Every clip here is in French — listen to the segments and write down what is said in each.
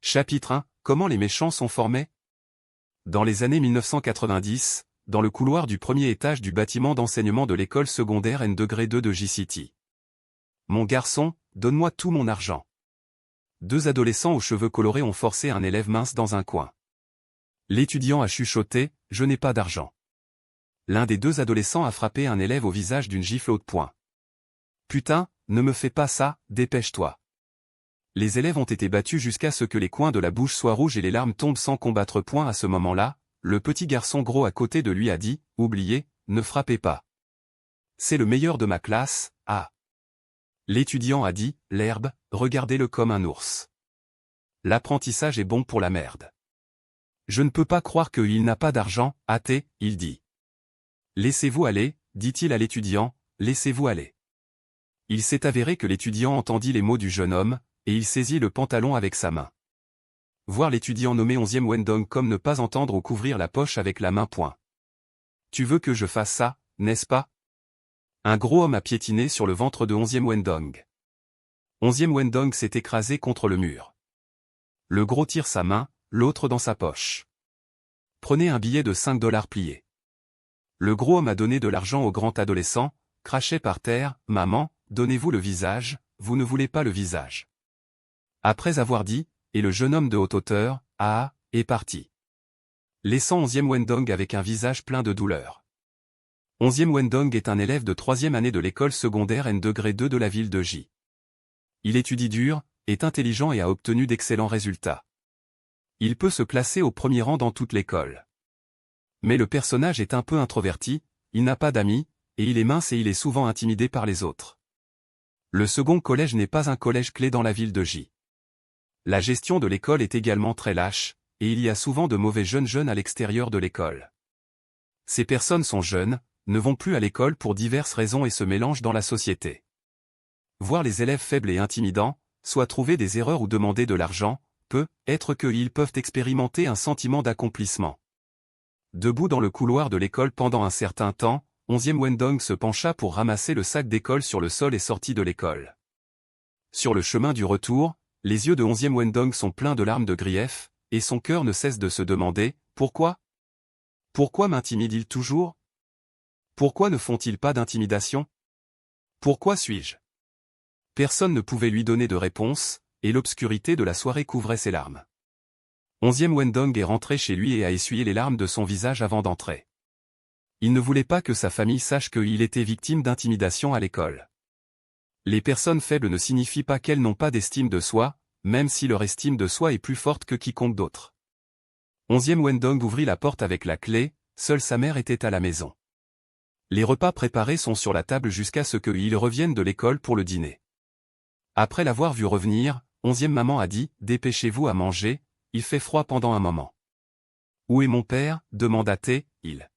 Chapitre 1. Comment les méchants sont formés? Dans les années 1990, dans le couloir du premier étage du bâtiment d'enseignement de l'école secondaire N-2 de J-City. Mon garçon, donne-moi tout mon argent. Deux adolescents aux cheveux colorés ont forcé un élève mince dans un coin. L'étudiant a chuchoté, « Je n'ai pas d'argent ». L'un des deux adolescents a frappé un élève au visage d'une gifle haut de poing. « Putain, ne me fais pas ça, dépêche-toi ». Les élèves ont été battus jusqu'à ce que les coins de la bouche soient rouges et les larmes tombent sans combattre point. À ce moment-là, le petit garçon gros à côté de lui a dit, « Oubliez, ne frappez pas. C'est le meilleur de ma classe, ah ». L'étudiant a dit, « L'herbe, regardez-le comme un ours. L'apprentissage est bon pour la merde. Je ne peux pas croire qu'il n'a pas d'argent, athée, il dit. Laissez-vous aller, dit-il à l'étudiant, laissez-vous aller. Il s'est avéré que l'étudiant entendit les mots du jeune homme, et il saisit le pantalon avec sa main. Voir l'étudiant nommé 11e Wendong comme ne pas entendre ou couvrir la poche avec la main point. Tu veux que je fasse ça, n'est-ce pas? Un gros homme a piétiné sur le ventre de 11e Wendong. 11e Wendong s'est écrasé contre le mur. Le gros tire sa main, l'autre dans sa poche. Prenez un billet de 5 $ plié. Le gros homme a donné de l'argent au grand adolescent, crachait par terre, « Maman, donnez-vous le visage, vous ne voulez pas le visage. » Après avoir dit, et le jeune homme de haute hauteur, « Ah », est parti. Laissant 11e Wendong avec un visage plein de douleur. 11e Wendong est un élève de 3e année de l'école secondaire N-2 de la ville de J. Il étudie dur, est intelligent et a obtenu d'excellents résultats. Il peut se classer au premier rang dans toute l'école. Mais le personnage est un peu introverti, il n'a pas d'amis, et il est mince et il est souvent intimidé par les autres. Le second collège n'est pas un collège clé dans la ville de J. La gestion de l'école est également très lâche, et il y a souvent de mauvais jeunes à l'extérieur de l'école. Ces personnes sont jeunes, ne vont plus à l'école pour diverses raisons et se mélangent dans la société. Voir les élèves faibles et intimidants, soit trouver des erreurs ou demander de l'argent, peut être qu'ils peuvent expérimenter un sentiment d'accomplissement. Debout dans le couloir de l'école pendant un certain temps, 11e Wendong se pencha pour ramasser le sac d'école sur le sol et sortit de l'école. Sur le chemin du retour, les yeux de 11e Wendong sont pleins de larmes de grief, et son cœur ne cesse de se demander, « Pourquoi? Pourquoi m'intimident-ils toujours? Pourquoi ne font-ils pas d'intimidation? Pourquoi suis-je » Personne ne pouvait lui donner de réponse, et l'obscurité de la soirée couvrait ses larmes. 11e Wendong est rentré chez lui et a essuyé les larmes de son visage avant d'entrer. Il ne voulait pas que sa famille sache qu'il était victime d'intimidation à l'école. Les personnes faibles ne signifient pas qu'elles n'ont pas d'estime de soi, même si leur estime de soi est plus forte que quiconque d'autre. 11e Wendong ouvrit la porte avec la clé, seule sa mère était à la maison. Les repas préparés sont sur la table jusqu'à ce qu'il revienne de l'école pour le dîner. Après l'avoir vu revenir, 11e maman a dit, « Dépêchez-vous à manger, il fait froid pendant un moment. »« Où est mon père » demanda-t-il. « Il. »«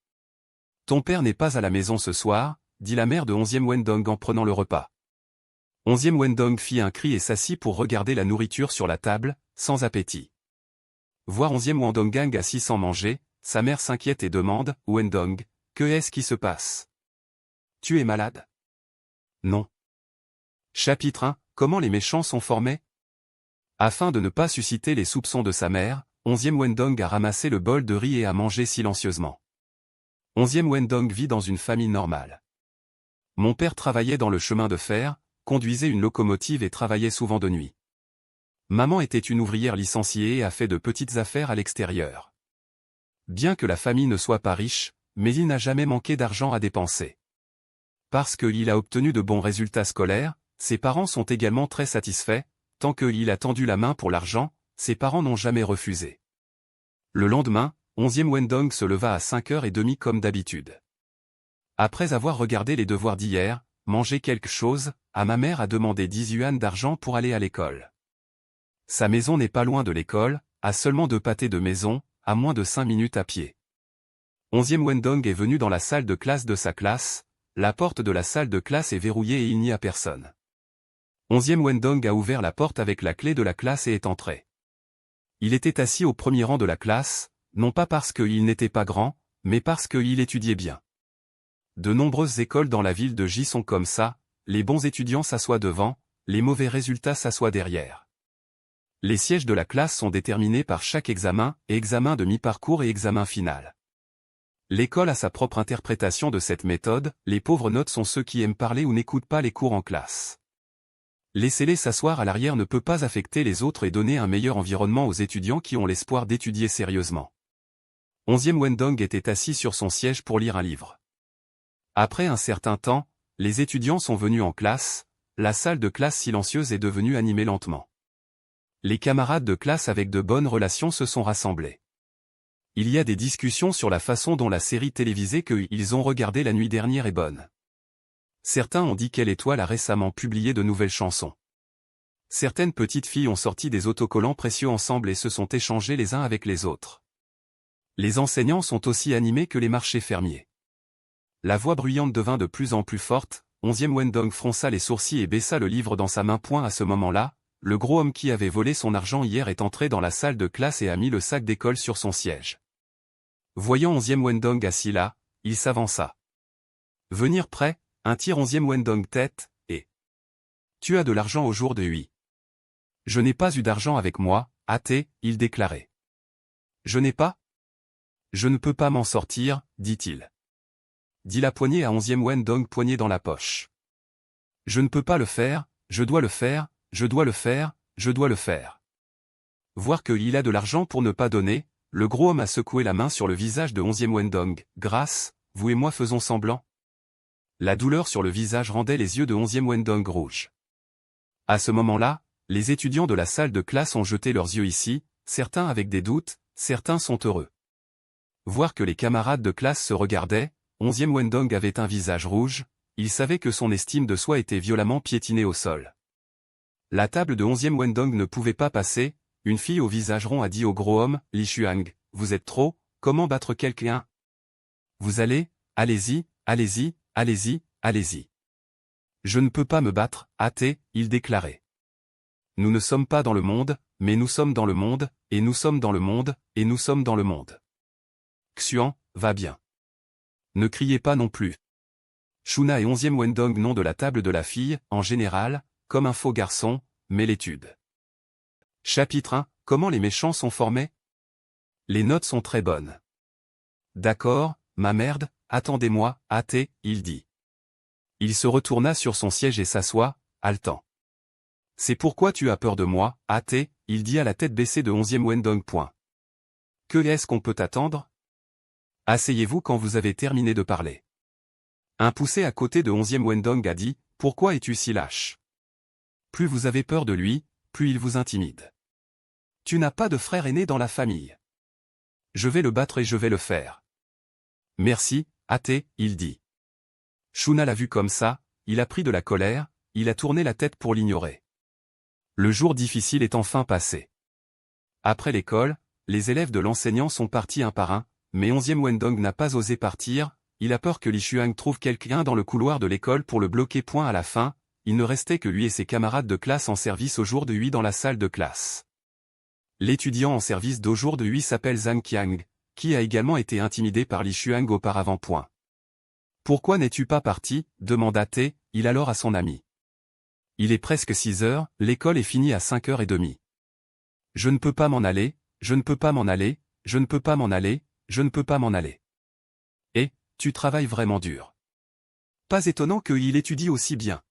Ton père n'est pas à la maison ce soir » dit la mère de 11e Wendong en prenant le repas. 11e Wendong fit un cri et s'assit pour regarder la nourriture sur la table, sans appétit. Voir 11e Wendong assis sans manger, sa mère s'inquiète et demande, « Wendong, que est-ce qui se passe? Tu es malade? » Non. Chapitre 1. Comment les méchants sont formés? Afin de ne pas susciter les soupçons de sa mère, 11e Wendong a ramassé le bol de riz et a mangé silencieusement. 11e Wendong vit dans une famille normale. Mon père travaillait dans le chemin de fer, conduisait une locomotive et travaillait souvent de nuit. Maman était une ouvrière licenciée et a fait de petites affaires à l'extérieur. Bien que la famille ne soit pas riche, mais il n'a jamais manqué d'argent à dépenser. Parce qu'il a obtenu de bons résultats scolaires, ses parents sont également très satisfaits, tant qu'il a tendu la main pour l'argent, ses parents n'ont jamais refusé. Le lendemain, 11e Wendong se leva à 5h30 comme d'habitude. Après avoir regardé les devoirs d'hier, mangé quelque chose, ma mère a demandé 10 yuan d'argent pour aller à l'école. Sa maison n'est pas loin de l'école, à seulement 2 pâtés de maison, à moins de 5 minutes à pied. 11e Wendong est venu dans la salle de classe de sa classe, la porte de la salle de classe est verrouillée et il n'y a personne. 11e Wendong a ouvert la porte avec la clé de la classe et est entré. Il était assis au premier rang de la classe, non pas parce qu'il n'était pas grand, mais parce qu'il étudiait bien. De nombreuses écoles dans la ville de J sont comme ça, les bons étudiants s'assoient devant, les mauvais résultats s'assoient derrière. Les sièges de la classe sont déterminés par chaque examen, et examen de mi-parcours et examen final. L'école a sa propre interprétation de cette méthode, les pauvres notes sont ceux qui aiment parler ou n'écoutent pas les cours en classe. Laisser-les s'asseoir à l'arrière ne peut pas affecter les autres et donner un meilleur environnement aux étudiants qui ont l'espoir d'étudier sérieusement. 11e Wendong était assis sur son siège pour lire un livre. Après un certain temps, les étudiants sont venus en classe, la salle de classe silencieuse est devenue animée lentement. Les camarades de classe avec de bonnes relations se sont rassemblés. Il y a des discussions sur la façon dont la série télévisée qu'ils ont regardée la nuit dernière est bonne. Certains ont dit quelle étoile a récemment publié de nouvelles chansons. Certaines petites filles ont sorti des autocollants précieux ensemble et se sont échangés les uns avec les autres. Les enseignants sont aussi animés que les marchés fermiers. La voix bruyante devint de plus en plus forte, 11e Wendong fronça les sourcils et baissa le livre dans sa main. À ce moment-là, le gros homme qui avait volé son argent hier est entré dans la salle de classe et a mis le sac d'école sur son siège. Voyant 11e Wendong assis là, il s'avança. Venir près, un tir 11e Wendong tête, et « Tu as de l'argent au jour de 8. »« Je n'ai pas eu d'argent avec moi, athée, il déclarait. »« Je n'ai pas ? Je ne peux pas m'en sortir, dit-il. » Dit la poignée à 11e Wendong poignée dans la poche. « Je ne peux pas le faire, je dois le faire, je dois le faire, je dois le faire. » Voir qu'il a de l'argent pour ne pas donner, le gros homme a secoué la main sur le visage de 11e Wendong. « Grâce, vous et moi faisons semblant. » La douleur sur le visage rendait les yeux de 11e Wendong rouges. À ce moment-là, les étudiants de la salle de classe ont jeté leurs yeux ici, certains avec des doutes, certains sont heureux. Voir que les camarades de classe se regardaient, 11e Wendong avait un visage rouge, il savait que son estime de soi était violemment piétinée au sol. La table de 11e Wendong ne pouvait pas passer, une fille au visage rond a dit au gros homme, « Li Xuang, vous êtes trop, comment battre quelqu'un ? Vous allez, allez-y, allez-y, allez-y, allez-y. » Je ne peux pas me battre, athée, il déclarait. Nous ne sommes pas dans le monde, mais nous sommes dans le monde, et nous sommes dans le monde, et nous sommes dans le monde. Xuan, va bien. Ne criez pas non plus. Shuna et 11e Wendong nom de la table de la fille, en général, comme un faux garçon, mais l'étude. Chapitre 1, comment les méchants sont formés ? Les notes sont très bonnes. D'accord, ma merde, attendez-moi, athée, il dit. Il se retourna sur son siège et s'assoit, haletant. C'est pourquoi tu as peur de moi, athée, il dit à la tête baissée de 11e Wendong. Que est-ce qu'on peut attendre ? Asseyez-vous quand vous avez terminé de parler. Un poussé à côté de 11e Wendong a dit, pourquoi es-tu si lâche ? Plus vous avez peur de lui, plus il vous intimide. Tu n'as pas de frère aîné dans la famille. Je vais le battre et je vais le faire. Merci, athée, il dit. Shuna l'a vu comme ça, il a pris de la colère, il a tourné la tête pour l'ignorer. Le jour difficile est enfin passé. Après l'école, les élèves de l'enseignant sont partis un par un, mais 11e Wendong n'a pas osé partir, il a peur que Li Xuang trouve quelqu'un dans le couloir de l'école pour le bloquer. À la fin, il ne restait que lui et ses camarades de classe en service au jour de 8 dans la salle de classe. L'étudiant en service d'au jour de 8 s'appelle Zhang Qiang, qui a également été intimidé par Li Xuang auparavant. Pourquoi n'es-tu pas parti ? Demanda-t-il alors à son ami. Il est presque 6 heures, l'école est finie à 5h30. Je ne peux pas m'en aller, je ne peux pas m'en aller, je ne peux pas m'en aller, je ne peux pas m'en aller. Et, tu travailles vraiment dur. Pas étonnant qu'il étudie aussi bien.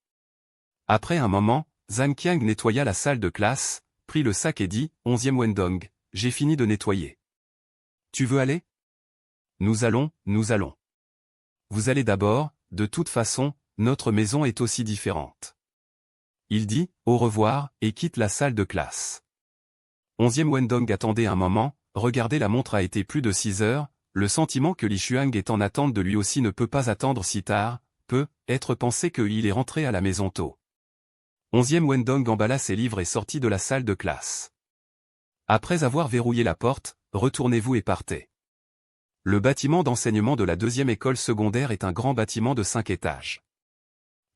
Après un moment, Zhang Qiang nettoya la salle de classe, prit le sac et dit, 11e Wendong, j'ai fini de nettoyer. Tu veux aller ? Nous allons, nous allons. Vous allez d'abord, de toute façon, notre maison est aussi différente. Il dit, au revoir, et quitte la salle de classe. 11e Wendong attendait un moment, regardez la montre a été plus de 6 heures, le sentiment que Li Xuang est en attente de lui aussi ne peut pas attendre si tard, peut être pensé qu'il est rentré à la maison tôt. 11e Wendong emballa ses livres et sortit de la salle de classe. Après avoir verrouillé la porte, retournez-vous et partez. Le bâtiment d'enseignement de la 2e école secondaire est un grand bâtiment de 5 étages.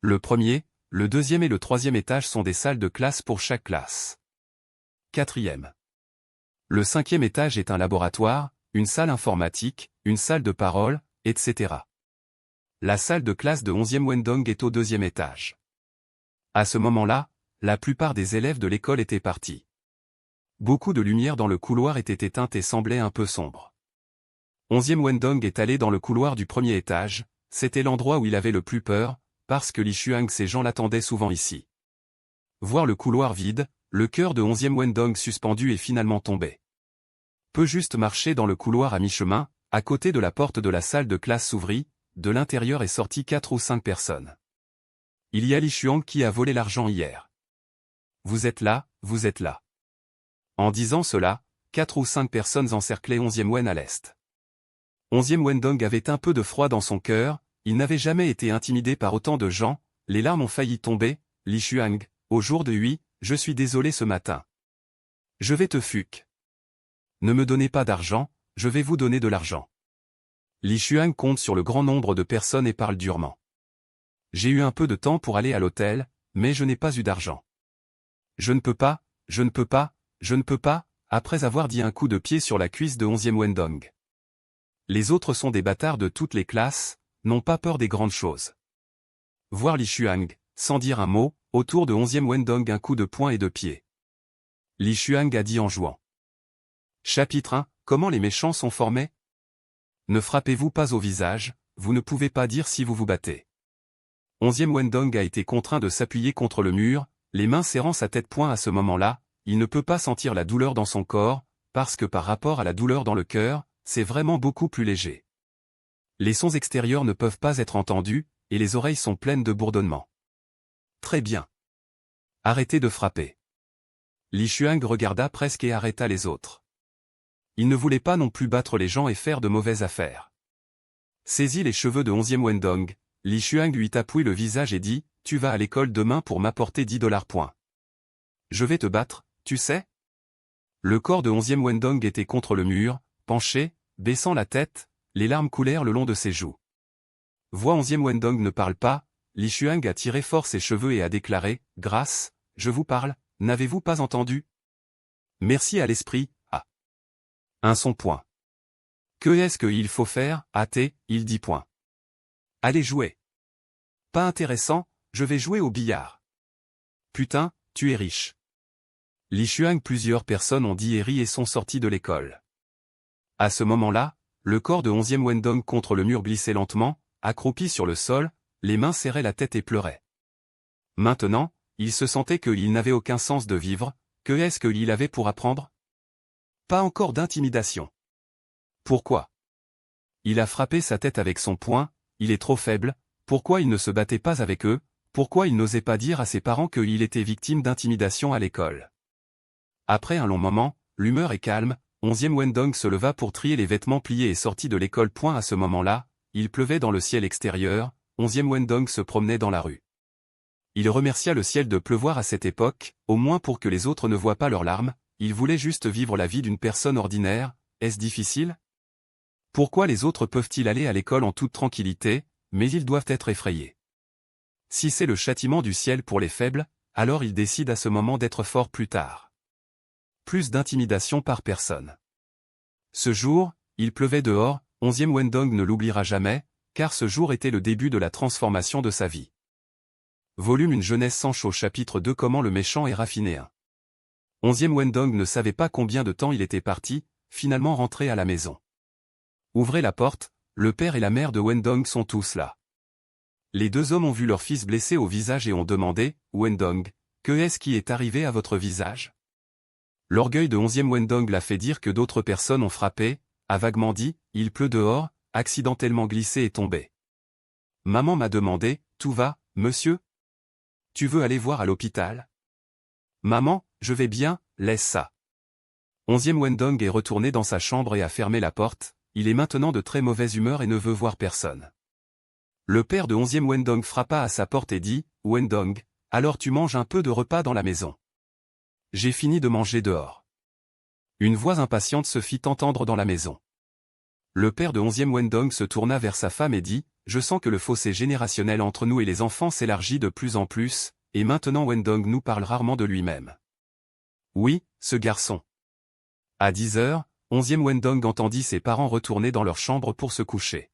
Le premier, le 2e et le 3e étage sont des salles de classe pour chaque classe. 4e. Le 5e étage est un laboratoire, une salle informatique, une salle de parole, etc. La salle de classe de 11e Wendong est au 2e étage. À ce moment-là, la plupart des élèves de l'école étaient partis. Beaucoup de lumière dans le couloir était éteinte et semblait un peu sombre. 11e Wendong est allé dans le couloir du premier étage, c'était l'endroit où il avait le plus peur, parce que Li Shuang ses gens l'attendaient souvent ici. Voir le couloir vide, le cœur de 11e Wendong suspendu est finalement tombé. Peut juste marcher dans le couloir à mi-chemin, à côté de la porte de la salle de classe s'ouvrit, de l'intérieur est sorti 4 ou 5 personnes. Il y a Li Shuang qui a volé l'argent hier. Vous êtes là, vous êtes là. En disant cela, 4 ou 5 personnes encerclaient 11e Wen à l'est. 11e Wendong avait un peu de froid dans son cœur, il n'avait jamais été intimidé par autant de gens, les larmes ont failli tomber. Li Shuang, au jour de Hui, je suis désolé ce matin. Je vais te fuck. Ne me donnez pas d'argent, je vais vous donner de l'argent. Li Shuang compte sur le grand nombre de personnes et parle durement. J'ai eu un peu de temps pour aller à l'hôtel, mais je n'ai pas eu d'argent. Je ne peux pas, je ne peux pas, je ne peux pas, après avoir dit un coup de pied sur la cuisse de 11e Wendong. Les autres sont des bâtards de toutes les classes, n'ont pas peur des grandes choses. Voir Li Shuang, sans dire un mot, autour de 11e Wendong un coup de poing et de pied. Li Shuang a dit en jouant. Chapitre 1, comment les méchants sont formés? Ne frappez-vous pas au visage, vous ne pouvez pas dire si vous vous battez. 11e Wendong a été contraint de s'appuyer contre le mur, les mains serrant sa tête point à ce moment-là, il ne peut pas sentir la douleur dans son corps, parce que par rapport à la douleur dans le cœur, c'est vraiment beaucoup plus léger. Les sons extérieurs ne peuvent pas être entendus, et les oreilles sont pleines de bourdonnements. Très bien. Arrêtez de frapper. Li Shuang regarda presque et arrêta les autres. Il ne voulait pas non plus battre les gens et faire de mauvaises affaires. Saisit les cheveux de 11e Wendong, Li Shuang lui tapouille le visage et dit, « Tu vas à l'école demain pour m'apporter 10 $. Je vais te battre, tu sais ?» Le corps de 11e Wendong était contre le mur, penché, baissant la tête, les larmes coulèrent le long de ses joues. Voix 11e Wendong ne parle pas, Li Shuang a tiré fort ses cheveux et a déclaré, « Grâce, je vous parle, n'avez-vous pas entendu? Merci à l'esprit, ah. Un son point. Que est-ce qu'il faut faire, hâté, il dit point. Allez jouer. Pas intéressant, je vais jouer au billard. Putain, tu es riche. Li Shuang plusieurs personnes ont dit et ri et sont sorties de l'école. À ce moment-là, le corps de 11e Wendong contre le mur glissait lentement, accroupi sur le sol, les mains serraient la tête et pleuraient. Maintenant, il se sentait qu'il n'avait aucun sens de vivre, que est-ce qu'il avait pour apprendre? Pas encore d'intimidation. Pourquoi? Il a frappé sa tête avec son poing, il est trop faible, pourquoi il ne se battait pas avec eux, pourquoi il n'osait pas dire à ses parents qu'il était victime d'intimidation à l'école? Après un long moment, l'humeur est calme, 11e Wendong se leva pour trier les vêtements pliés et sortit de l'école. À ce moment-là, il pleuvait dans le ciel extérieur, 11e Wendong se promenait dans la rue. Il remercia le ciel de pleuvoir à cette époque, au moins pour que les autres ne voient pas leurs larmes, il voulait juste vivre la vie d'une personne ordinaire, est-ce difficile? Pourquoi les autres peuvent-ils aller à l'école en toute tranquillité, mais ils doivent être effrayés? Si c'est le châtiment du ciel pour les faibles, alors il décide à ce moment d'être fort plus tard. Plus d'intimidation par personne. Ce jour, il pleuvait dehors, 11e Wendong ne l'oubliera jamais, car ce jour était le début de la transformation de sa vie. Volume Une jeunesse sans chaud chapitre 2 Comment le méchant est raffiné 1. 11e Wendong ne savait pas combien de temps il était parti, finalement rentré à la maison. Ouvrez la porte, le père et la mère de Wendong sont tous là. Les deux hommes ont vu leur fils blessé au visage et ont demandé, « Wendong, que est-ce qui est arrivé à votre visage ?» L'orgueil de 11e Wendong l'a fait dire que d'autres personnes ont frappé, a vaguement dit, « Il pleut dehors », accidentellement glissé et tombé. Maman m'a demandé, « Tout va, monsieur? Tu veux aller voir à l'hôpital? » Maman, je vais bien, laisse ça. 11e Wendong est retourné dans sa chambre et a fermé la porte, il est maintenant de très mauvaise humeur et ne veut voir personne. Le père de 11e Wendong frappa à sa porte et dit, « Wendong, alors tu manges un peu de repas dans la maison. » J'ai fini de manger dehors. Une voix impatiente se fit entendre dans la maison. Le père de 11e Wendong se tourna vers sa femme et dit, « Je sens que le fossé générationnel entre nous et les enfants s'élargit de plus en plus, et maintenant Wendong nous parle rarement de lui-même. » Oui, ce garçon. À 10 heures, 11e Wendong entendit ses parents retourner dans leur chambre pour se coucher.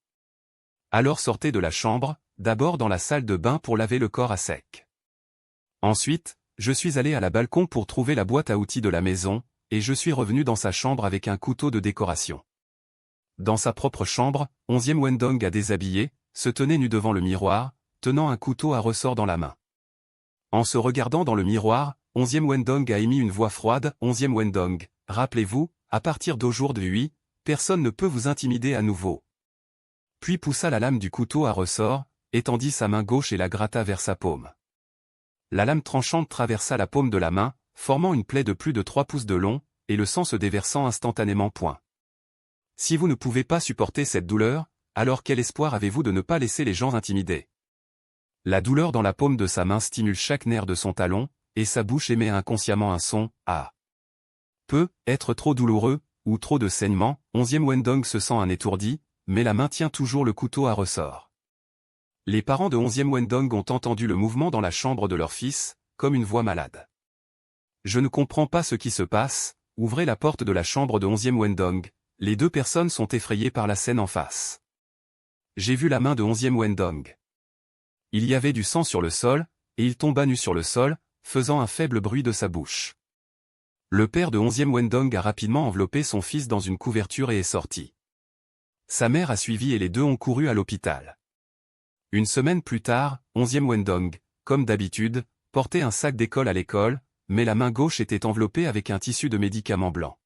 Alors sortez de la chambre, d'abord dans la salle de bain pour laver le corps à sec. Ensuite, je suis allé à la balcon pour trouver la boîte à outils de la maison, et je suis revenu dans sa chambre avec un couteau de décoration. Dans sa propre chambre, 11e Wendong a déshabillé, se tenait nu devant le miroir, tenant un couteau à ressort dans la main. En se regardant dans le miroir, 11e Wendong a émis une voix froide. 11e Wendong, rappelez-vous, à partir d'aujourd'hui, personne ne peut vous intimider à nouveau. Puis poussa la lame du couteau à ressort, étendit sa main gauche et la gratta vers sa paume. La lame tranchante traversa la paume de la main, formant une plaie de plus de 3 pouces de long, et le sang se déversant instantanément. Si vous ne pouvez pas supporter cette douleur, alors quel espoir avez-vous de ne pas laisser les gens intimider? La douleur dans la paume de sa main stimule chaque nerf de son talon, et sa bouche émet inconsciemment un son « ah ». Peut être trop douloureux, ou trop de saignement. 11e Wendong se sent un étourdi, mais la main tient toujours le couteau à ressort. Les parents de 11e Wendong ont entendu le mouvement dans la chambre de leur fils, comme une voix malade. Je ne comprends pas ce qui se passe, ouvrez la porte de la chambre de 11e Wendong, les deux personnes sont effrayées par la scène en face. J'ai vu la main de 11e Wendong. Il y avait du sang sur le sol, et il tomba nu sur le sol, faisant un faible bruit de sa bouche. Le père de 11e Wendong a rapidement enveloppé son fils dans une couverture et est sorti. Sa mère a suivi et les deux ont couru à l'hôpital. Une semaine plus tard, 11e Wendong, comme d'habitude, portait un sac d'école à l'école, mais la main gauche était enveloppée avec un tissu de médicaments blancs.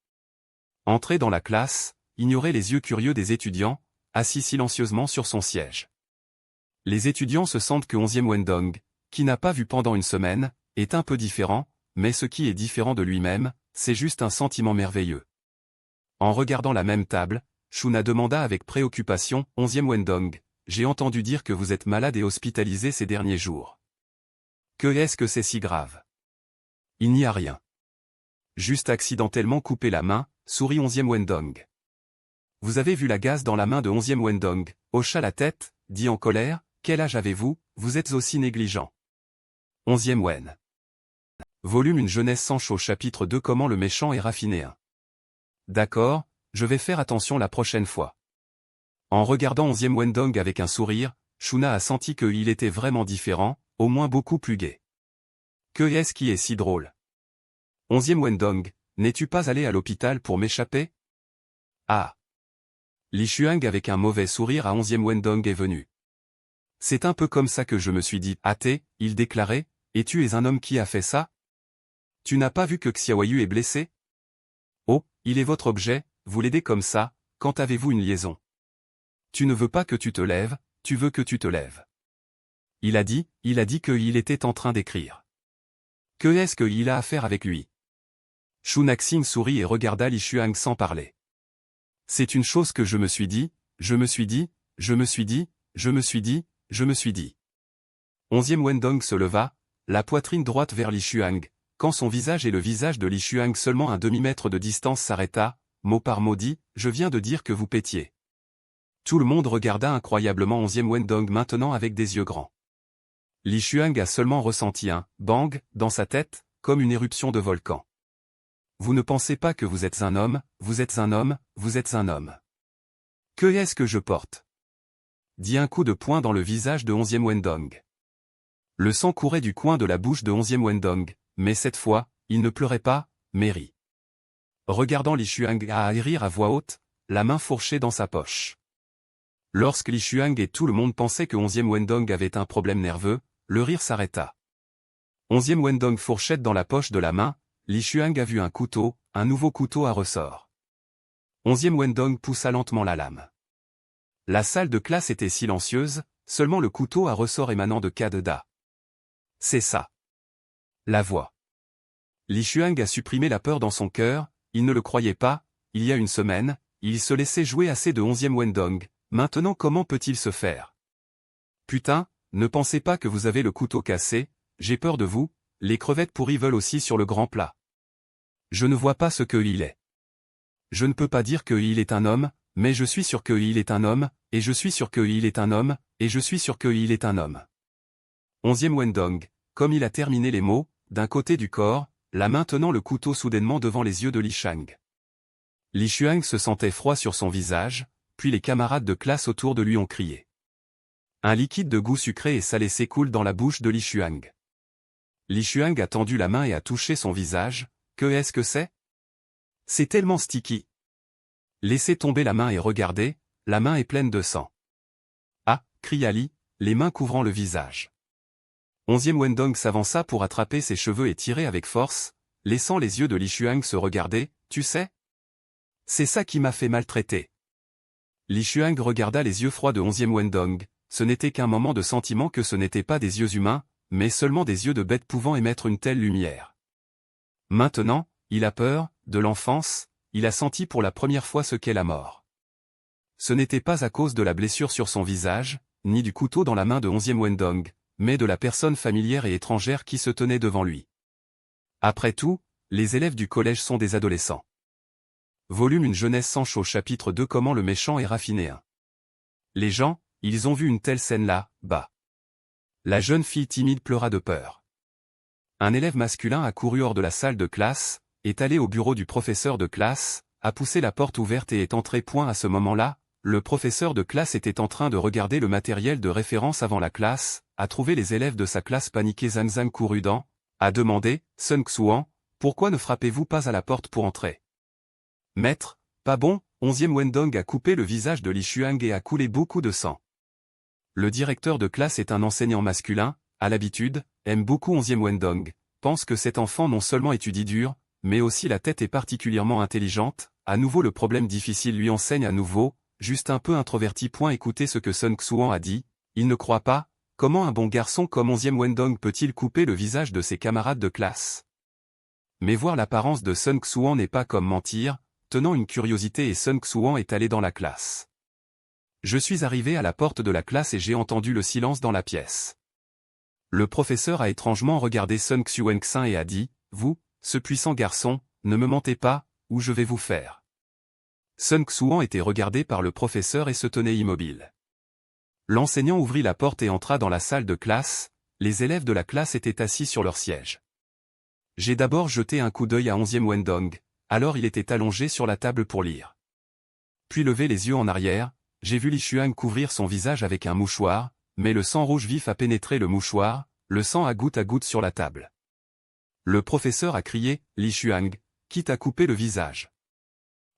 Entré dans la classe, ignorait les yeux curieux des étudiants, assis silencieusement sur son siège. Les étudiants se sentent que 11e Wendong, qui n'a pas vu pendant une semaine, est un peu différent, mais ce qui est différent de lui-même, c'est juste un sentiment merveilleux. En regardant la même table, Shuna demanda avec préoccupation, 11e Wendong, j'ai entendu dire que vous êtes malade et hospitalisé ces derniers jours. Que est-ce que c'est si grave? Il n'y a rien. Juste accidentellement coupé la main, sourit 11e Wendong. Vous avez vu la gaze dans la main de 11e Wendong, hocha la tête, dit en colère, quel âge avez-vous, vous êtes aussi négligent. 11e Wen. Volume Une jeunesse sans chaud chapitre 2 Comment le méchant est raffiné 1. D'accord, je vais faire attention la prochaine fois. En regardant 11e Wendong avec un sourire, Shuna a senti qu'il était vraiment différent, au moins beaucoup plus gai. Que est-ce qui est si drôle? 11e Wendong, n'es-tu pas allé à l'hôpital pour m'échapper? Ah. Li Shuang avec un mauvais sourire à 11e Wendong est venu. C'est un peu comme ça que je me suis dit, athée, il déclarait, et tu es un homme qui a fait ça? Tu n'as pas vu que Xiaoyu est blessé? Oh, il est votre objet, vous l'aidez comme ça, quand avez-vous une liaison? Tu ne veux pas que tu te lèves, tu veux que tu te lèves. Il a dit qu'il était en train d'écrire. Que est-ce qu'il a à faire avec lui? Shu Naxing sourit et regarda Li Shuang sans parler. C'est une chose que je me suis dit, je me suis dit. 11e Wendong se leva, la poitrine droite vers Li Shuang, quand son visage et le visage de Li Shuang seulement un demi-mètre de distance s'arrêta, mot par mot dit, je viens de dire que vous pétiez. Tout le monde regarda incroyablement 11e Wendong maintenant avec des yeux grands. Li Shuang a seulement ressenti un « bang » dans sa tête, comme une éruption de volcan. Vous ne pensez pas que vous êtes un homme, vous êtes un homme, vous êtes un homme. Que est-ce que je porte? Dit un coup de poing dans le visage de 11e Wendong. Le sang courait du coin de la bouche de 11e Wendong, mais cette fois, il ne pleurait pas, mais rit. Regardant Li Shuang à rire à voix haute, la main fourchée dans sa poche. Lorsque Li Shuang et tout le monde pensaient que 11e Wendong avait un problème nerveux, le rire s'arrêta. 11e Wendong fourchette dans la poche de la main, Li Shuang a vu un couteau, un nouveau couteau à ressort. 11e Wendong poussa lentement la lame. La salle de classe était silencieuse, seulement le couteau à ressort émanant de Kadeda. C'est ça. La voix. Li Shuang a supprimé la peur dans son cœur, il ne le croyait pas, il y a une semaine, il se laissait jouer assez de 11e Wendong, maintenant comment peut-il se faire? Putain, ne pensez pas que vous avez le couteau cassé, j'ai peur de vous, les crevettes pourries veulent aussi sur le grand plat. Je ne vois pas ce qu'il est. Je ne peux pas dire qu'il est un homme, mais je suis sûr qu'il est un homme, et je suis sûr qu'il est un homme, et je suis sûr qu'il est un homme. 11e Wendong, comme il a terminé les mots, d'un côté du corps, la main tenant le couteau soudainement devant les yeux de Li Shuang. Li Shuang se sentait froid sur son visage, puis les camarades de classe autour de lui ont crié. Un liquide de goût sucré et salé s'écoule dans la bouche de Li Shuang. Li Shuang a tendu la main et a touché son visage, que est-ce que c'est? C'est tellement sticky. Laissez tomber la main et regardez, la main est pleine de sang. Ah, cria Li, les mains couvrant le visage. 11e Wendong s'avança pour attraper ses cheveux et tirer avec force, laissant les yeux de Li Shuang se regarder, tu sais? C'est ça qui m'a fait maltraiter. Li Shuang regarda les yeux froids de 11e Wendong, ce n'était qu'un moment de sentiment que ce n'étaient pas des yeux humains, mais seulement des yeux de bêtes pouvant émettre une telle lumière. Maintenant, il a peur, de l'enfance, il a senti pour la première fois ce qu'est la mort. Ce n'était pas à cause de la blessure sur son visage, ni du couteau dans la main de 11e Wendong, mais de la personne familière et étrangère qui se tenait devant lui. Après tout, les élèves du collège sont des adolescents. Volume Une jeunesse sans chaud chapitre 2 Comment le méchant est raffiné 1. Les gens, ils ont vu une telle scène-là, bah. La jeune fille timide pleura de peur. Un élève masculin a couru hors de la salle de classe, est allé au bureau du professeur de classe, a poussé la porte ouverte et est entré. À ce moment-là, le professeur de classe était en train de regarder le matériel de référence avant la classe, a trouvé les élèves de sa classe paniqués. Zhang Zhang courut a demandé, Sun Xuan, pourquoi ne frappez-vous pas à la porte pour entrer? Maître, pas bon, 11e Wendong a coupé le visage de Li Shuang et a coulé beaucoup de sang. Le directeur de classe est un enseignant masculin, à l'habitude, aime beaucoup 11e Wendong, pense que cet enfant non seulement étudie dur, mais aussi la tête est particulièrement intelligente, à nouveau le problème difficile lui enseigne à nouveau, juste un peu introverti. Écoutez ce que Sun Xuan a dit, il ne croit pas, comment un bon garçon comme 11e Wendong peut-il couper le visage de ses camarades de classe? Mais voir l'apparence de Sun Xuan n'est pas comme mentir, tenant une curiosité et Sun Xuan est allé dans la classe. Je suis arrivé à la porte de la classe et j'ai entendu le silence dans la pièce. Le professeur a étrangement regardé Sun Xuan et a dit, vous, ce puissant garçon, ne me mentez pas, ou je vais vous faire. Sun Xuan était regardé par le professeur et se tenait immobile. L'enseignant ouvrit la porte et entra dans la salle de classe, les élèves de la classe étaient assis sur leur siège. J'ai d'abord jeté un coup d'œil à 11e Wendong, alors il était allongé sur la table pour lire. Puis levé les yeux en arrière, j'ai vu Li Shuang couvrir son visage avec un mouchoir, mais le sang rouge vif a pénétré le mouchoir, le sang à goutte sur la table. Le professeur a crié, Li Shuang, qui t'a coupé le visage?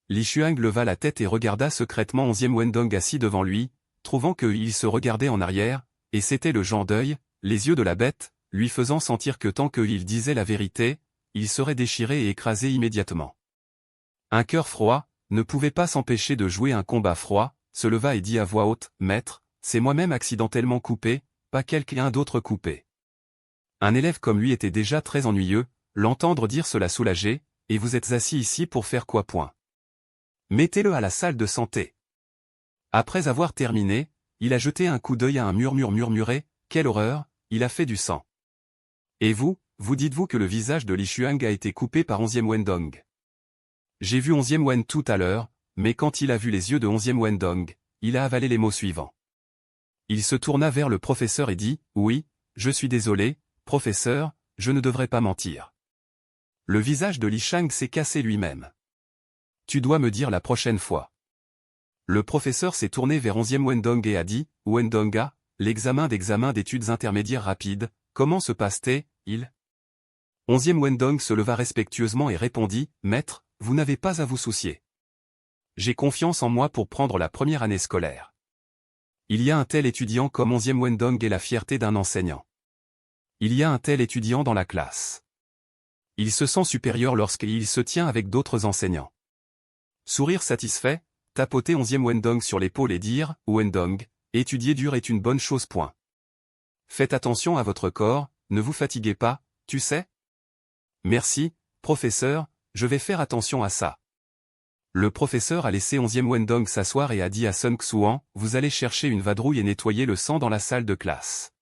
Li Shuang leva la tête et regarda secrètement 11e Wendong assis devant lui, trouvant qu'il se regardait en arrière, et c'était le genre d'œil, les yeux de la bête, lui faisant sentir que tant qu'il disait la vérité, il serait déchiré et écrasé immédiatement. Un cœur froid, ne pouvait pas s'empêcher de jouer un combat froid, se leva et dit à voix haute, Maître, c'est moi-même accidentellement coupé, pas quelqu'un d'autre coupé. Un élève comme lui était déjà très ennuyeux, l'entendre dire cela soulageait, et vous êtes assis ici pour faire quoi? Mettez-le à la salle de santé. Après avoir terminé, il a jeté un coup d'œil à un murmuré, quelle horreur, il a fait du sang. Et vous dites-vous que le visage de Li Shuang a été coupé par 11e Wendong? J'ai vu 11e Wen tout à l'heure, mais quand il a vu les yeux de 11e Wendong, il a avalé les mots suivants. Il se tourna vers le professeur et dit, oui, je suis désolé, professeur, je ne devrais pas mentir. Le visage de Li Shang s'est cassé lui-même. Tu dois me dire la prochaine fois. Le professeur s'est tourné vers 11e Wendong et a dit, Wendonga, l'examen d'études intermédiaires rapides, comment se passe-t-il? 11e Wendong se leva respectueusement et répondit, Maître, vous n'avez pas à vous soucier. J'ai confiance en moi pour prendre la première année scolaire. Il y a un tel étudiant comme 11e Wendong est la fierté d'un enseignant. Il y a un tel étudiant dans la classe. Il se sent supérieur lorsqu'il se tient avec d'autres enseignants. Sourire satisfait, tapoter 11e Wendong sur l'épaule et dire, Wendong, étudier dur est une bonne chose. Faites attention à votre corps, ne vous fatiguez pas, tu sais? Merci, professeur, je vais faire attention à ça. Le professeur a laissé 11e Wendong s'asseoir et a dit à Sun Xuan, vous allez chercher une vadrouille et nettoyer le sang dans la salle de classe.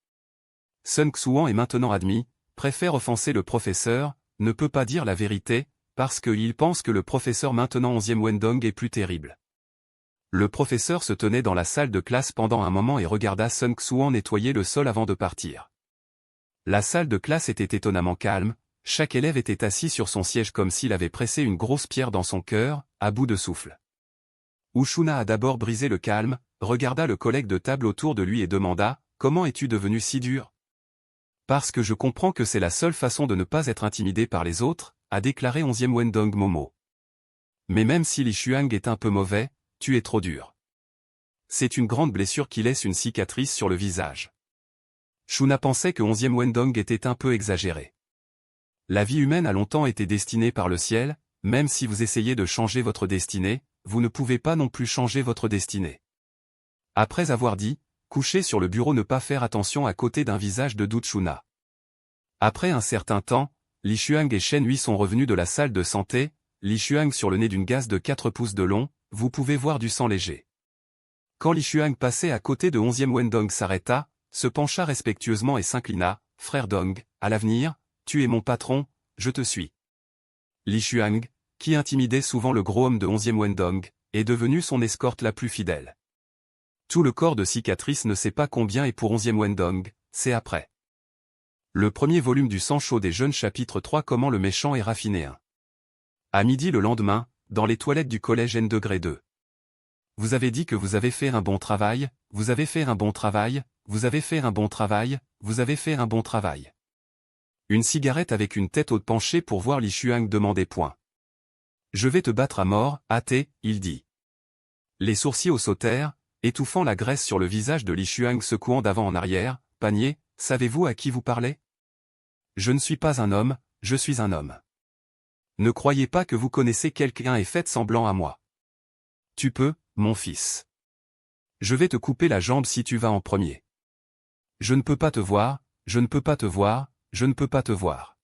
Sun Xuan est maintenant admis, préfère offenser le professeur, ne peut pas dire la vérité, parce qu'il pense que le professeur maintenant 11e Wendong est plus terrible. Le professeur se tenait dans la salle de classe pendant un moment et regarda Sun Xuan nettoyer le sol avant de partir. La salle de classe était étonnamment calme, chaque élève était assis sur son siège comme s'il avait pressé une grosse pierre dans son cœur, à bout de souffle. Ushuna a d'abord brisé le calme, regarda le collègue de table autour de lui et demanda, comment es-tu devenu si dur? Parce que je comprends que c'est la seule façon de ne pas être intimidé par les autres, a déclaré 11e Wendong Momo. Mais même si Li Shuang est un peu mauvais, tu es trop dur. C'est une grande blessure qui laisse une cicatrice sur le visage. Shuna pensait que 11e Wendong était un peu exagéré. La vie humaine a longtemps été destinée par le ciel, même si vous essayez de changer votre destinée, vous ne pouvez pas non plus changer votre destinée. Après avoir dit, couché sur le bureau ne pas faire attention à côté d'un visage de doute Shuna. Après un certain temps, Li Shuang et Shen Hui sont revenus de la salle de santé, Li Shuang sur le nez d'une gaze de 4 pouces de long, vous pouvez voir du sang léger. Quand Li Shuang passait à côté de 11e Wendong s'arrêta, se pencha respectueusement et s'inclina, « Frère Dong, à l'avenir, tu es mon patron, je te suis. » Li Shuang, qui intimidait souvent le gros homme de 11e Wendong, est devenu son escorte la plus fidèle. Tout le corps de cicatrices ne sait pas combien et pour 11e Wendong, c'est après. Le premier volume du sang chaud des jeunes chapitre 3 Comment le méchant est raffiné 1. À midi le lendemain, dans les toilettes du collège N2-2. Vous avez dit que vous avez fait un bon travail, vous avez fait un bon travail, vous avez fait un bon travail, vous avez fait un bon travail. Une cigarette avec une tête haute penchée pour voir Li Shuang demandait point. Je vais te battre à mort, hâté, il dit. Les sourcils au sautèrent, étouffant la graisse sur le visage de Li Shuang secouant d'avant en arrière, panier, savez-vous à qui vous parlez? Je ne suis pas un homme, je suis un homme. Ne croyez pas que vous connaissez quelqu'un et faites semblant à moi. Tu peux, mon fils. Je vais te couper la jambe si tu vas en premier. Je ne peux pas te voir, je ne peux pas te voir, je ne peux pas te voir.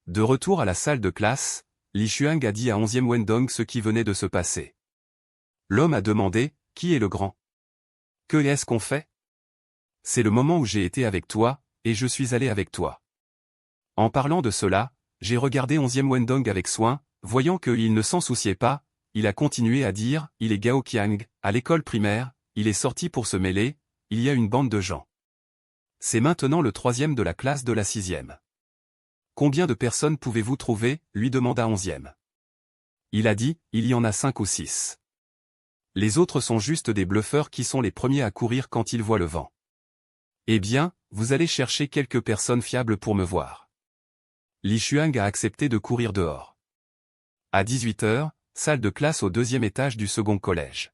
De retour à la salle de classe, Li Shuang a dit à 11e Wendong ce qui venait de se passer. L'homme a demandé, qui est le grand? Que est-ce qu'on fait? C'est le moment où j'ai été avec toi, et je suis allé avec toi. En parlant de cela, j'ai regardé 11e Wendong avec soin, voyant qu'il ne s'en souciait pas, il a continué à dire, il est Gao Qiang, à l'école primaire, il est sorti pour se mêler, il y a une bande de gens. C'est maintenant le 3e de la classe de la 6e. Combien de personnes pouvez-vous trouver, lui demanda 11e. Il a dit, il y en a 5 ou 6. Les autres sont juste des bluffeurs qui sont les premiers à courir quand ils voient le vent. Eh bien, vous allez chercher quelques personnes fiables pour me voir. Li Shuang a accepté de courir dehors. À 18 h, salle de classe au 2e étage du second collège.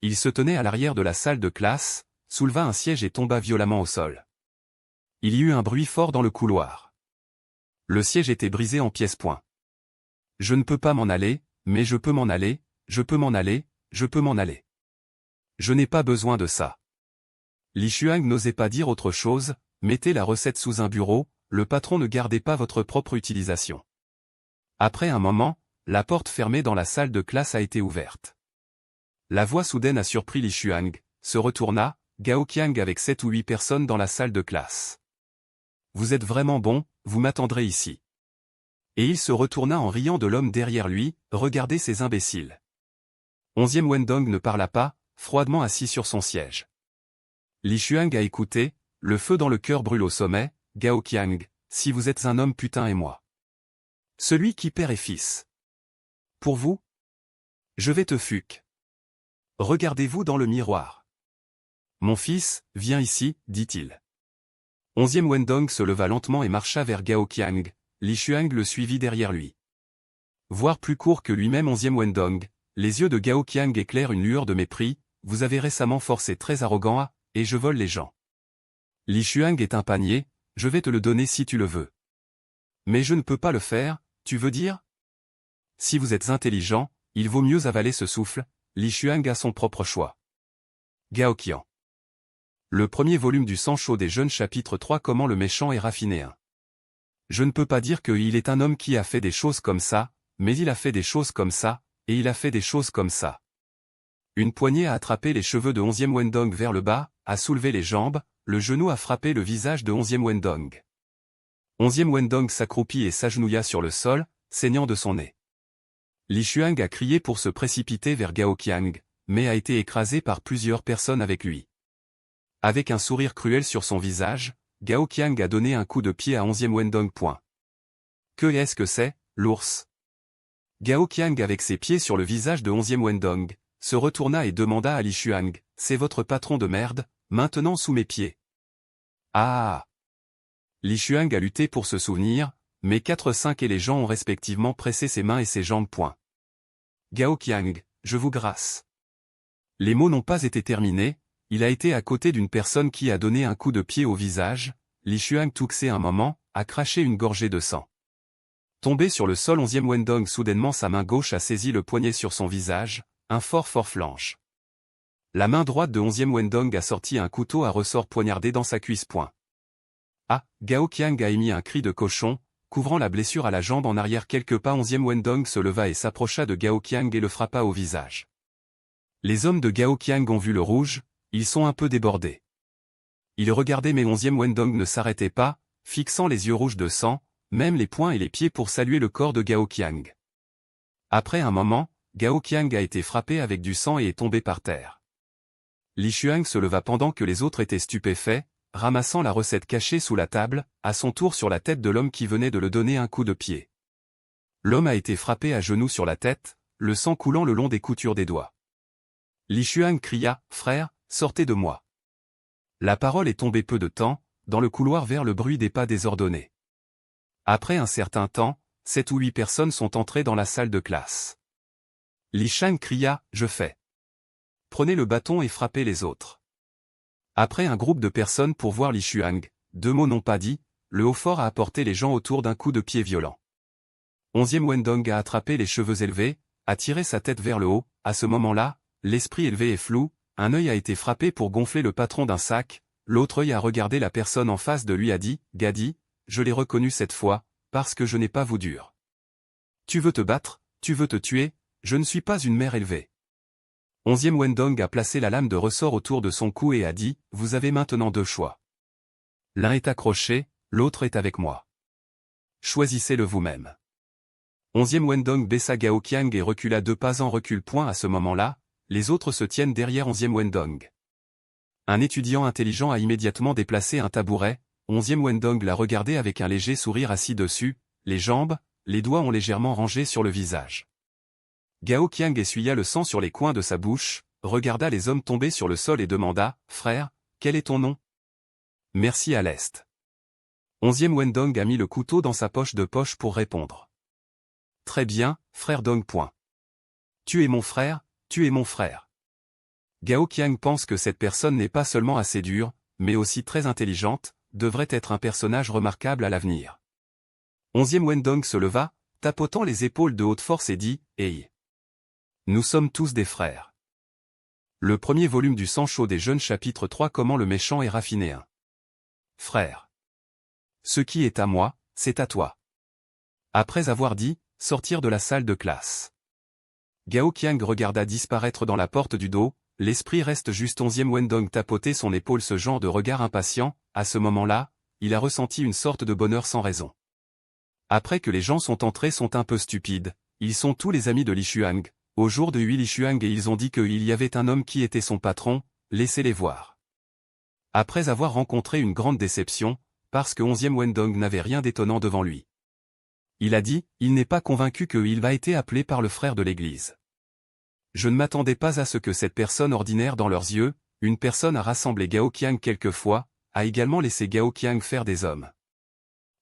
Il se tenait à l'arrière de la salle de classe, souleva un siège et tomba violemment au sol. Il y eut un bruit fort dans le couloir. Le siège était brisé en pièces point. Je ne peux pas m'en aller, mais je peux m'en aller, je peux m'en aller, je peux m'en aller. Je n'ai pas besoin de ça. Li Shuang n'osait pas dire autre chose, mettez la recette sous un bureau, le patron ne gardait pas votre propre utilisation. Après un moment, la porte fermée dans la salle de classe a été ouverte. La voix soudaine a surpris Li Shuang, se retourna, Gao Qiang avec 7 ou 8 personnes dans la salle de classe. Vous êtes vraiment bon, vous m'attendrez ici. Et il se retourna en riant de l'homme derrière lui, regardez ces imbéciles. 11e Wendong ne parla pas, froidement assis sur son siège. Li Shuang a écouté, le feu dans le cœur brûle au sommet, Gao Qiang, si vous êtes un homme putain et moi. Celui qui père et fils. Pour vous? Je vais te fuck. Regardez-vous dans le miroir. Mon fils, viens ici, dit-il. 11e Wendong se leva lentement et marcha vers Gao Qiang, Li Shuang le suivit derrière lui. Voire plus court que lui-même 11e Wendong, les yeux de Gao Qiang éclairent une lueur de mépris, vous avez récemment forcé très arrogant à, et je vole les gens. Li Shuang est un panier, je vais te le donner si tu le veux. Mais je ne peux pas le faire, tu veux dire? Si vous êtes intelligent, il vaut mieux avaler ce souffle, Li Shuang a son propre choix. Gao Qiang. Le premier volume du sang chaud des jeunes chapitre 3 Comment le méchant est raffiné 1. Je ne peux pas dire qu'il est un homme qui a fait des choses comme ça, mais il a fait des choses comme ça, et il a fait des choses comme ça. Une poignée a attrapé les cheveux de 11e Wendong vers le bas, a soulevé les jambes, le genou a frappé le visage de 11e Wendong. 11e Wendong s'accroupit et s'agenouilla sur le sol, saignant de son nez. Li Shuang a crié pour se précipiter vers Gao Qiang, mais a été écrasé par plusieurs personnes avec lui. Avec un sourire cruel sur son visage, Gao Qiang a donné un coup de pied à 11e Wendong. Que est-ce que c'est, l'ours? Gao Qiang avec ses pieds sur le visage de 11e Wendong, se retourna et demanda à Li Shuang, c'est votre patron de merde, maintenant sous mes pieds. Ah! Li Shuang a lutté pour se souvenir, mais 4-5 et les gens ont respectivement pressé ses mains et ses jambes. Gao Qiang, je vous grâce. Les mots n'ont pas été terminés, il a été à côté d'une personne qui a donné un coup de pied au visage, Li Xuang touxé un moment, a craché une gorgée de sang. Tombé sur le sol, 11e Wendong, soudainement sa main gauche a saisi le poignet sur son visage, un fort flanche. La main droite de 11e Wendong a sorti un couteau à ressort poignardé dans sa cuisse point. Ah, Gao Qiang a émis un cri de cochon, couvrant la blessure à la jambe en arrière quelques pas. 11e Wendong se leva et s'approcha de Gao Qiang et le frappa au visage. Les hommes de Gao Qiang ont vu le rouge, ils sont un peu débordés. Ils regardaient mais 11e Wendong ne s'arrêtait pas, fixant les yeux rouges de sang, même les poings et les pieds pour saluer le corps de Gao Qiang. Après un moment, Gao Qiang a été frappé avec du sang et est tombé par terre. Li Xuang se leva pendant que les autres étaient stupéfaits, ramassant la recette cachée sous la table, à son tour sur la tête de l'homme qui venait de le donner un coup de pied. L'homme a été frappé à genoux sur la tête, le sang coulant le long des coutures des doigts. Li Xuang cria, « Frère, sortez de moi !» La parole est tombée peu de temps, dans le couloir vers le bruit des pas désordonnés. Après un certain temps, 7 ou 8 personnes sont entrées dans la salle de classe. Li Xuang cria, « Je fais. Prenez le bâton et frappez les autres. » Après un groupe de personnes pour voir Li Xuang, 2 mots n'ont pas dit, le haut-fort a apporté les gens autour d'un coup de pied violent. 11e Wendong a attrapé les cheveux élevés, a tiré sa tête vers le haut, à ce moment-là, l'esprit élevé et flou, un œil a été frappé pour gonfler le patron d'un sac, l'autre œil a regardé la personne en face de lui a dit, « Gadi, je l'ai reconnu cette fois, parce que je n'ai pas vous dur. Tu veux te battre, tu veux te tuer, je ne suis pas une mère élevée. » 11e Wendong a placé la lame de ressort autour de son cou et a dit, « Vous avez maintenant 2 choix. L'un est accroché, l'autre est avec moi. Choisissez-le vous-même. » 11e Wendong baissa Gao Qiang et recula 2 pas en recul. À ce moment-là, les autres se tiennent derrière 11e Wendong. Un étudiant intelligent a immédiatement déplacé un tabouret, 11e Wendong l'a regardé avec un léger sourire assis dessus, les jambes, les doigts ont légèrement rangé sur le visage. Gao Qiang essuya le sang sur les coins de sa bouche, regarda les hommes tomber sur le sol et demanda, « Frère, quel est ton nom ?»« Merci à l'Est. » 11e Wendong a mis le couteau dans sa poche de poche pour répondre. « Très bien, frère Dong. Tu es mon frère, tu es mon frère. » Gao Qiang pense que cette personne n'est pas seulement assez dure, mais aussi très intelligente, devrait être un personnage remarquable à l'avenir. 11e Wendong se leva, tapotant les épaules de haute force et dit, « Hey. Nous sommes tous des frères. » Le premier volume du Sang chaud des jeunes chapitre 3 Comment le méchant est raffiné 1. Frère. Ce qui est à moi, c'est à toi. Après avoir dit, sortir de la salle de classe. Gao Qiang regarda disparaître dans la porte du dos, l'esprit reste juste. 11e Wendong tapotait son épaule, ce genre de regard impatient, à ce moment-là, il a ressenti une sorte de bonheur sans raison. Après que les gens sont entrés sont un peu stupides, ils sont tous les amis de Li Xuang, au jour de Li Xuang et ils ont dit qu'il y avait un homme qui était son patron, laissez-les voir. Après avoir rencontré une grande déception, parce que 11e Wendong n'avait rien d'étonnant devant lui. Il a dit, il n'est pas convaincu qu'il va être appelé par le frère de l'église. Je ne m'attendais pas à ce que cette personne ordinaire dans leurs yeux, une personne a rassemblé Gao Qiang quelquefois, a également laissé Gao Qiang faire des hommes.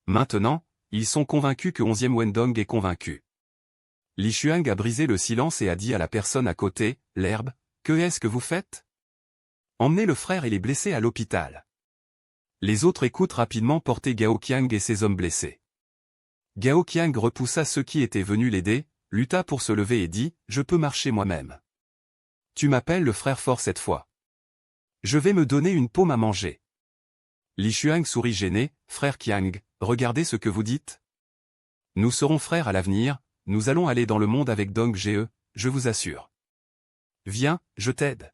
Maintenant, ils sont convaincus que 11e Wendong est convaincu. Li Xuang a brisé le silence et a dit à la personne à côté, « L'herbe, que est-ce que vous faites? Emmenez le frère et les blessés à l'hôpital. » Les autres écoutent rapidement porter Gao Qiang et ses hommes blessés. Gao Qiang repoussa ceux qui étaient venus l'aider, lutta pour se lever et dit, « Je peux marcher moi-même. Tu m'appelles le frère fort cette fois. Je vais me donner une paume à manger. » Li Xuang sourit gêné, « Frère Qiang, regardez ce que vous dites. Nous serons frères à l'avenir, nous allons aller dans le monde avec Dong Ge, je vous assure. Viens, je t'aide. »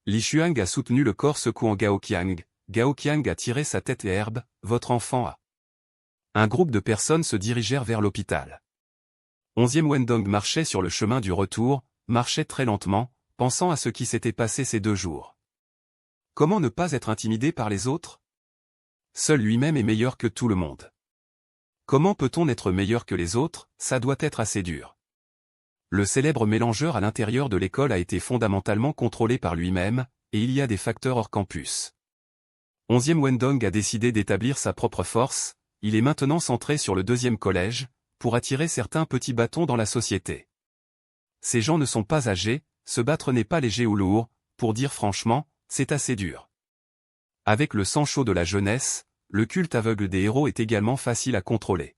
Li Xuang a soutenu le corps secouant Gao Qiang a tiré sa tête et herbe, « Votre enfant a. » Un groupe de personnes se dirigèrent vers l'hôpital. 11e Wendong marchait sur le chemin du retour, marchait très lentement, pensant à ce qui s'était passé ces 2 jours. Comment ne pas être intimidé par les autres? Seul lui-même est meilleur que tout le monde. Comment peut-on être meilleur que les autres? Ça doit être assez dur. Le célèbre mélangeur à l'intérieur de l'école a été fondamentalement contrôlé par lui-même, et il y a des facteurs hors campus. 11e Wendong a décidé d'établir sa propre force, il est maintenant centré sur le 2e collège, pour attirer certains petits bâtons dans la société. Ces gens ne sont pas âgés, se battre n'est pas léger ou lourd, pour dire franchement, c'est assez dur. Avec le sang chaud de la jeunesse, le culte aveugle des héros est également facile à contrôler.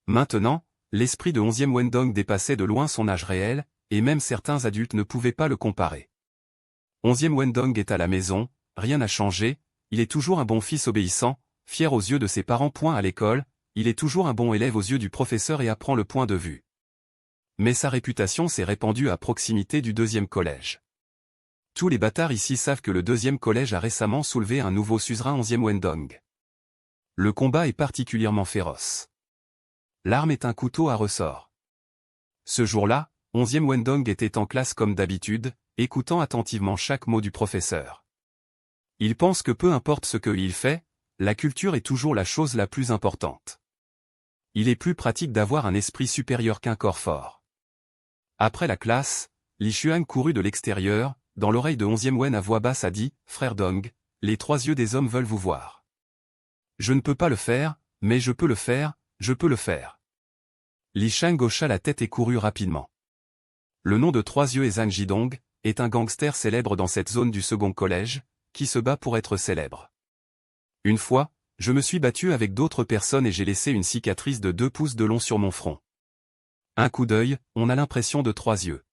Maintenant, l'esprit de 11e Wendong dépassait de loin son âge réel, et même certains adultes ne pouvaient pas le comparer. 11e Wendong est à la maison, rien n'a changé, il est toujours un bon fils obéissant, fier aux yeux de ses parents. À l'école, il est toujours un bon élève aux yeux du professeur et apprend le point de vue. Mais sa réputation s'est répandue à proximité du 2e collège. Tous les bâtards ici savent que le 2e collège a récemment soulevé un nouveau suzerain 11e Wendong. Le combat est particulièrement féroce. L'arme est un couteau à ressort. Ce jour-là, 11e Wendong était en classe comme d'habitude, écoutant attentivement chaque mot du professeur. Il pense que peu importe ce qu'il fait, la culture est toujours la chose la plus importante. Il est plus pratique d'avoir un esprit supérieur qu'un corps fort. Après la classe, Li Xuan courut de l'extérieur, dans l'oreille de 11e Wen à voix basse a dit, « Frère Dong, les 3 yeux des hommes veulent vous voir. » « Je ne peux pas le faire, mais je peux le faire, je peux le faire. » Li Shang hocha la tête et courut rapidement. Le nom de 3 yeux est Zhang Jidong, est un gangster célèbre dans cette zone du 2e collège, qui se bat pour être célèbre. Une fois, je me suis battu avec d'autres personnes et j'ai laissé une cicatrice de 2 pouces de long sur mon front. Un coup d'œil, on a l'impression de 3 yeux.